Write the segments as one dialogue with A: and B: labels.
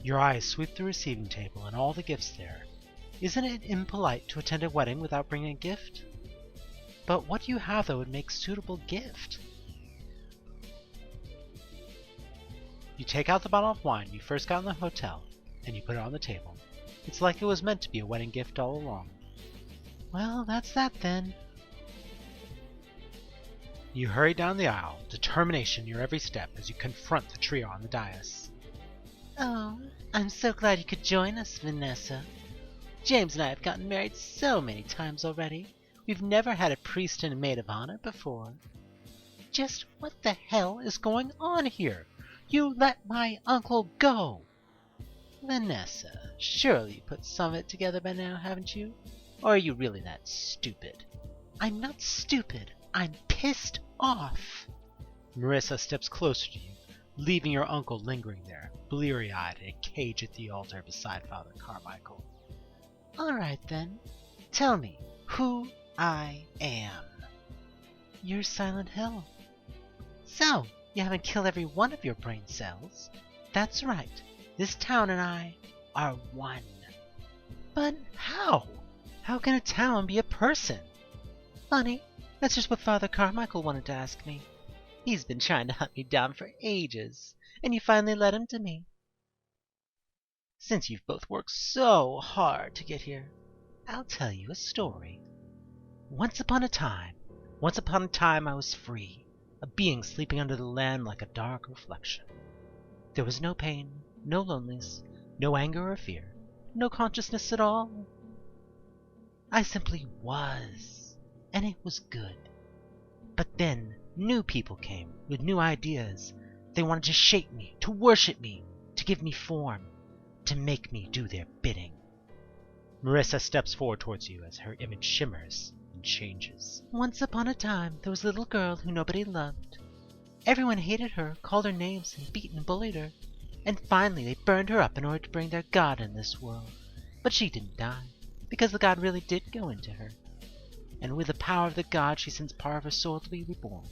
A: Your eyes sweep the receiving table and all the gifts there. Isn't it impolite to attend a wedding without bringing a gift? But what do you have that would make suitable gift? You take out the bottle of wine you first got in the hotel, and you put it on the table. It's like it was meant to be a wedding gift all along. Well, that's that then. You hurry down the aisle, determination in your every step as you confront the trio on the dais.
B: Oh, I'm so glad you could join us, Vanessa. James and I have gotten married so many times already. We've never had a priest and a maid of honor before.
A: Just what the hell is going on here? You let my uncle go!
B: Vanessa, surely you put some of it together by now, haven't you? Or are you really that stupid?
A: I'm not stupid. I'm pissed off. Marissa steps closer to you, leaving your uncle lingering there, bleary-eyed in a cage at the altar beside Father Carmichael.
B: All right then. Tell me who I am.
A: You're Silent Hill.
B: So, you haven't killed every one of your brain cells? That's right. This town and I are one.
A: But how? How can a town be a person?
B: Funny, that's just what Father Carmichael wanted to ask me. He's been trying to hunt me down for ages, and you finally led him to me. Since you've both worked so hard to get here, I'll tell you a story. Once upon a time I was free, a being sleeping under the land like a dark reflection. There was no pain, no loneliness, no anger or fear, no consciousness at all. I simply was, and it was good. But then new people came with new ideas. They wanted to shape me, to worship me, to give me form, to make me do their bidding.
A: Marissa steps forward towards you as her image shimmers and changes.
B: Once upon a time, there was a little girl who nobody loved. Everyone hated her, called her names, and beat and bullied her. And finally they burned her up in order to bring their God in this world. But she didn't die, because the God really did go into her. And with the power of the God, she sends part of her soul to be reborn,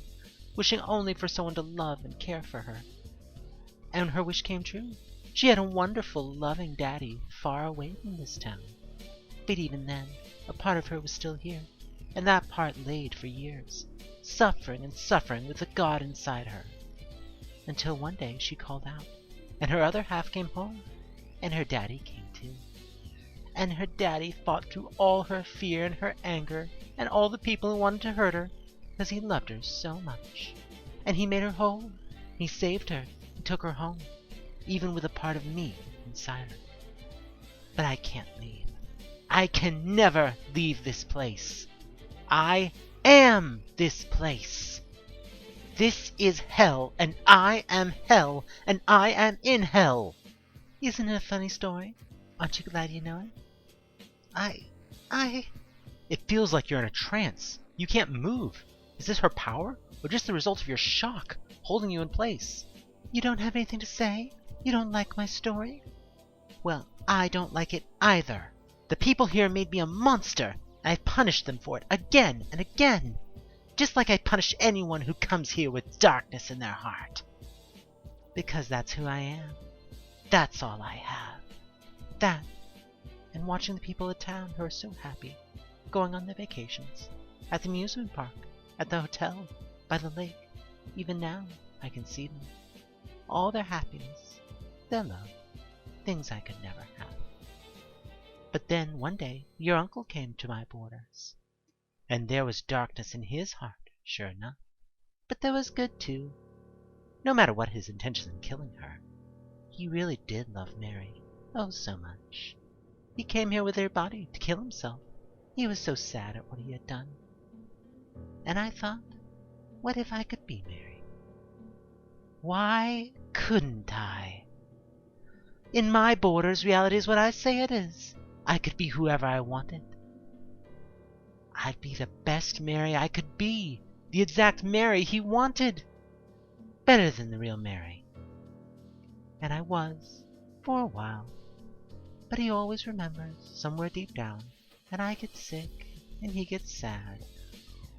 B: wishing only for someone to love and care for her. And her wish came true. She had a wonderful, loving daddy far away from this town. But even then, a part of her was still here, and that part laid for years, suffering and suffering with the God inside her. Until one day she called out, and her other half came home, and her daddy came too. And her daddy fought through all her fear and her anger, and all the people who wanted to hurt her, because he loved her so much. And he made her whole. He saved her and took her home, even with a part of me inside her. But I can't leave. I can never leave this place. I am this place. This is hell, and I am hell, and I am in hell. Isn't it a funny story? Aren't you glad you know it?
A: It feels like you're in a trance. You can't move. Is this her power, or just the result of your shock, holding you in place?
B: You don't have anything to say? You don't like my story? Well, I don't like it either. The people here made me a monster, and I've punished them for it again and again. Just like I punish anyone who comes here with darkness in their heart. Because that's who I am. That's all I have. That, and watching the people of town who are so happy, going on their vacations, at the amusement park, at the hotel, by the lake. Even now, I can see them. All their happiness, their love, things I could never have. But then, one day, your uncle came to my borders. And there was darkness in his heart, sure enough. But there was good, too. No matter what his intention in killing her, he really did love Mary. Oh, so much. He came here with her body to kill himself. He was so sad at what he had done. And I thought, what if I could be Mary? Why couldn't I? In my borders, reality is what I say it is. I could be whoever I wanted. I'd be the best Mary I could be, the exact Mary he wanted. Better than the real Mary. And I was, for a while. But he always remembers, somewhere deep down, and I get sick, and he gets sad.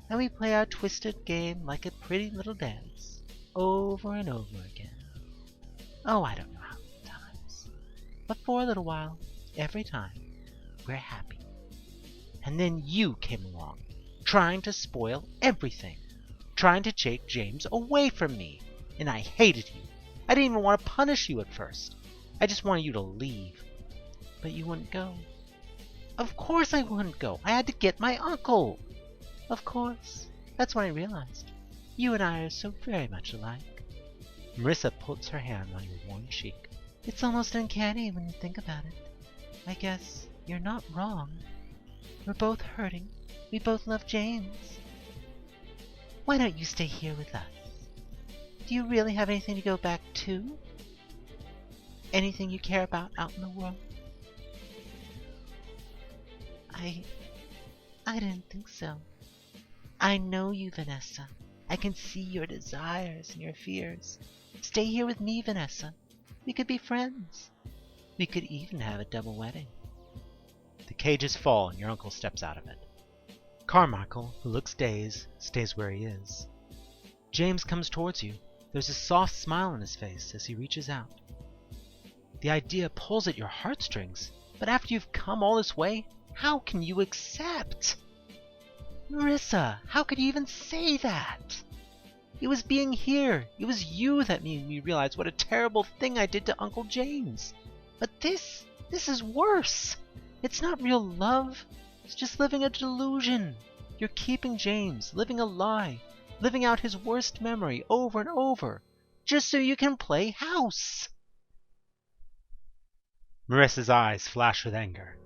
B: And we play our twisted game like a pretty little dance, over and over again. Oh, I don't know how many times. But for a little while, every time, we're happy. And then you came along, trying to spoil everything, trying to take James away from me, and I hated you. I didn't even want to punish you at first. I just wanted you to leave. But you wouldn't go. Of course I wouldn't go. I had to get my uncle. Of course. That's when I realized you and I are so very much alike.
A: Marissa puts her hand on your warm cheek.
B: It's almost uncanny when you think about it. I guess you're not wrong. We're both hurting. We both love James. Why don't you stay here with us? Do you really have anything to go back to? Anything you care about out in the world? I didn't think so. I know you, Vanessa. I can see your desires and your fears. Stay here with me, Vanessa. We could be friends. We could even have a double wedding.
A: The cages fall and your uncle steps out of it. Carmichael, who looks dazed, stays where he is. James comes towards you. There's a soft smile on his face as he reaches out. The idea pulls at your heartstrings, but after you've come all this way, how can you accept? Marissa, how could you even say that? It was being here. It was you that made me realize what a terrible thing I did to Uncle James. But this is worse. It's not real love. It's just living a delusion. You're keeping James, living a lie, living out his worst memory over and over, just so you can play house. Marissa's eyes flash with anger.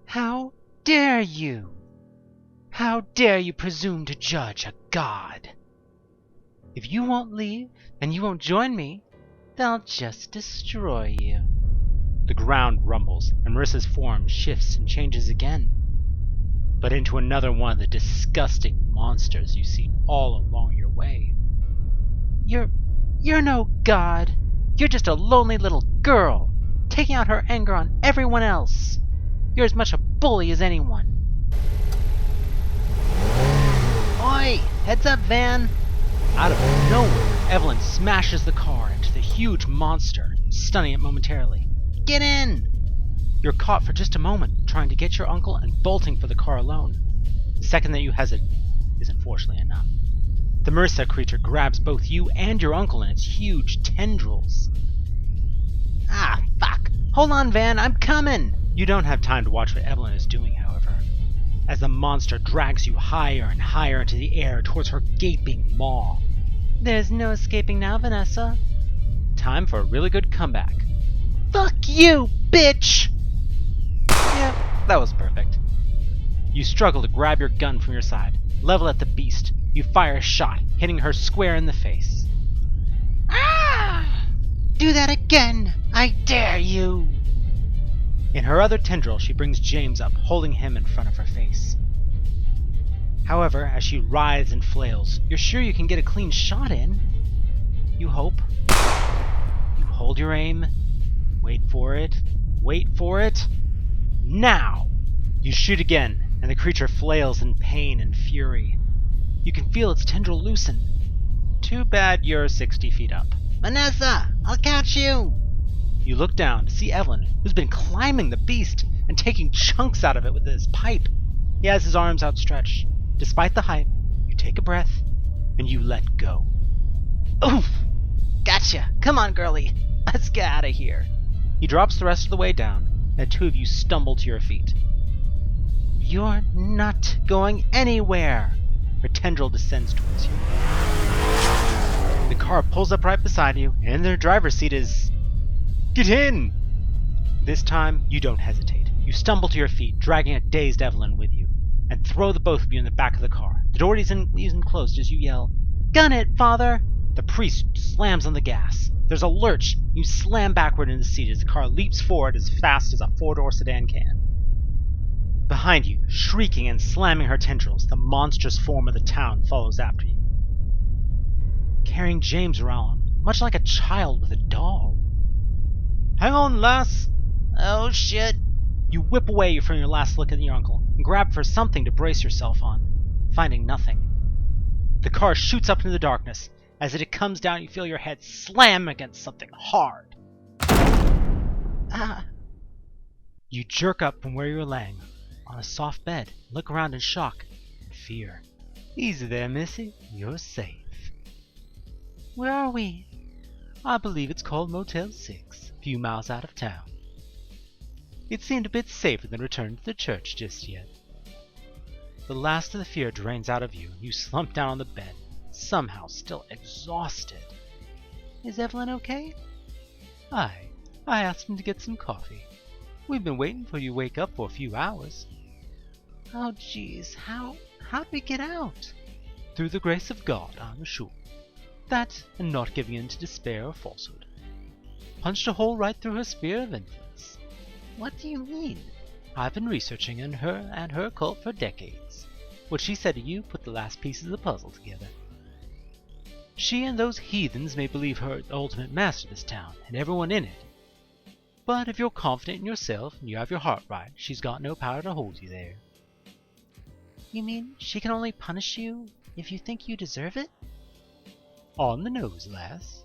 A: How dare you? How dare you presume to judge a god? If you won't leave and you won't join me, they'll just destroy you. The ground rumbles and Marissa's form shifts and changes again, but into another one of the disgusting monsters you've seen all along your way. You're no god. You're just a lonely little girl, taking out her anger on everyone else. You're as much a bully as anyone. Oi! Heads up, Van! Out of nowhere, Evelyn smashes the car into the huge monster, stunning it momentarily. Get in! You're caught for just a moment, trying to get your uncle and bolting for the car alone. The second that you hesitate is unfortunately enough. The Marissa creature grabs both you and your uncle in its huge tendrils. Ah, fuck! Hold on, Van, I'm coming! You don't have time to watch what Evelyn is doing, however, as the monster drags you higher and higher into the air towards her gaping maw. There's no escaping now, Vanessa. Time for a really good comeback. Fuck you, bitch! Yeah, that was perfect. You struggle to grab your gun from your side, level at the beast. You fire a shot, hitting her square in the face. Ah! Do that again! I dare you! In her other tendril, she brings James up, holding him in front of her face. However, as she writhes and flails, you're sure you can get a clean shot in. You hope. You hold your aim. Wait for it. Wait for it. Now! You shoot again, and the creature flails in pain and fury. You can feel its tendril loosen. Too bad you're 60 feet up. Vanessa! I'll catch you! You look down to see Evelyn, who's been climbing the beast and taking chunks out of it with his pipe. He has his arms outstretched. Despite the height, you take a breath, and you let go. Oof! Gotcha! Come on, girlie! Let's get out of here. He drops the rest of the way down, and the two of you stumble to your feet. You're not going anywhere! Her tendril descends towards you. The car pulls up right beside you, and in the driver's seat is... Get in! This time, you don't hesitate. You stumble to your feet, dragging a dazed Evelyn with you, and throw the both of you in the back of the car. The door isn't closed as you yell, "Gun it, father!" The priest slams on the gas. There's a lurch. You slam backward in the seat as the car leaps forward as fast as a four-door sedan can. Behind you, shrieking and slamming her tendrils, the monstrous form of the town follows after you, carrying James around, much like a child with a doll. Hang on, lass! Oh, shit! You whip away from your last look at your uncle and grab for something to brace yourself on, finding nothing. The car shoots up into the darkness. As it comes down, you feel your head slam against something hard. Ah, You jerk up from where you're laying on a soft bed, look around in shock and fear. Easy there, Missy. You're safe.
B: Where are we?
A: I believe it's called Motel 6, a few miles out of town. It seemed a bit safer than returning to the church just yet. The last of the fear drains out of you, and you slump down on the bed, somehow still exhausted.
B: Is Evelyn okay?
A: I asked him to get some coffee. We've been waiting for you to wake up for a few hours.
B: Oh, jeez, how'd we get out?
A: Through the grace of God, I'm sure. That, and not giving in to despair or falsehood. Punched a hole right through her sphere of influence.
B: What do you mean?
A: I've been researching her and her cult for decades. What she said to you put the last pieces of the puzzle together. She and those heathens may believe her the ultimate master of this town, and everyone in it. But if you're confident in yourself and you have your heart right, she's got no power to hold you there.
B: You mean she can only punish you if you think you deserve it?
A: On the nose, lass.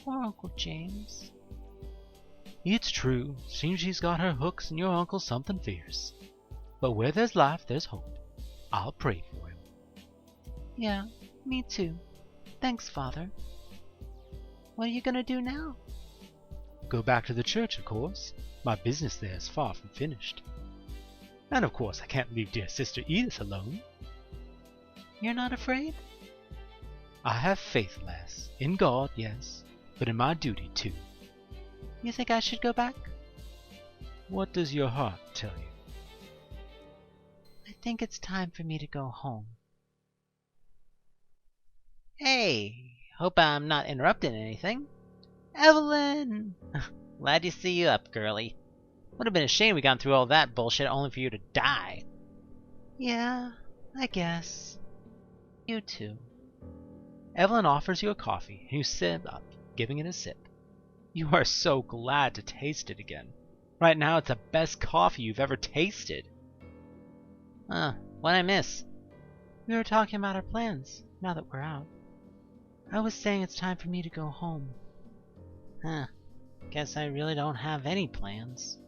B: Poor Uncle James.
A: It's true. Seems she's got her hooks in your uncle something fierce. But where there's life, there's hope. I'll pray for him.
B: Yeah, me too. Thanks, Father. What are you gonna do now?
A: Go back to the church, of course. My business there is far from finished. And of course I can't leave dear Sister Edith alone.
B: You're not afraid?
A: I have faith, lass. In God, yes. But in my duty, too.
B: You think I should go back?
A: What does your heart tell you?
B: I think it's time for me to go home. Hey, hope I'm not interrupting anything. Evelyn! Glad to see you up, girlie. Would have been a shame we gone through all that bullshit only for you to die. Yeah, I guess. You too.
A: Evelyn offers you a coffee, and you sit up, giving it a sip. You are so glad to taste it again. Right now it's the best coffee you've ever tasted.
B: What'd I miss? We were talking about our plans, now that we're out. I was saying it's time for me to go home. Guess I really don't have any plans.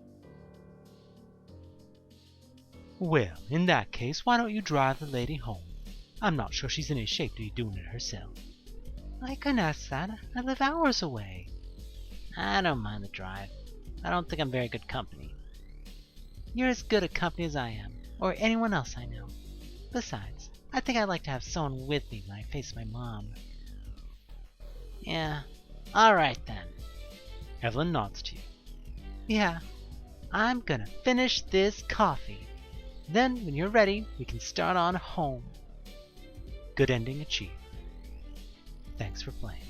A: Well, in that case, why don't you drive the lady home? I'm not sure she's in any shape to be doing it herself.
B: I couldn't ask that. I live hours away. I don't mind the drive. I don't think I'm very good company. You're as good a company as I am, or anyone else I know. Besides, I think I'd like to have someone with me when I face my mom. Yeah, alright then.
A: Evelyn nods to you.
B: Yeah, I'm gonna finish this coffee. Then, when you're ready, we can start on home.
A: Good ending achieved. Thanks for playing.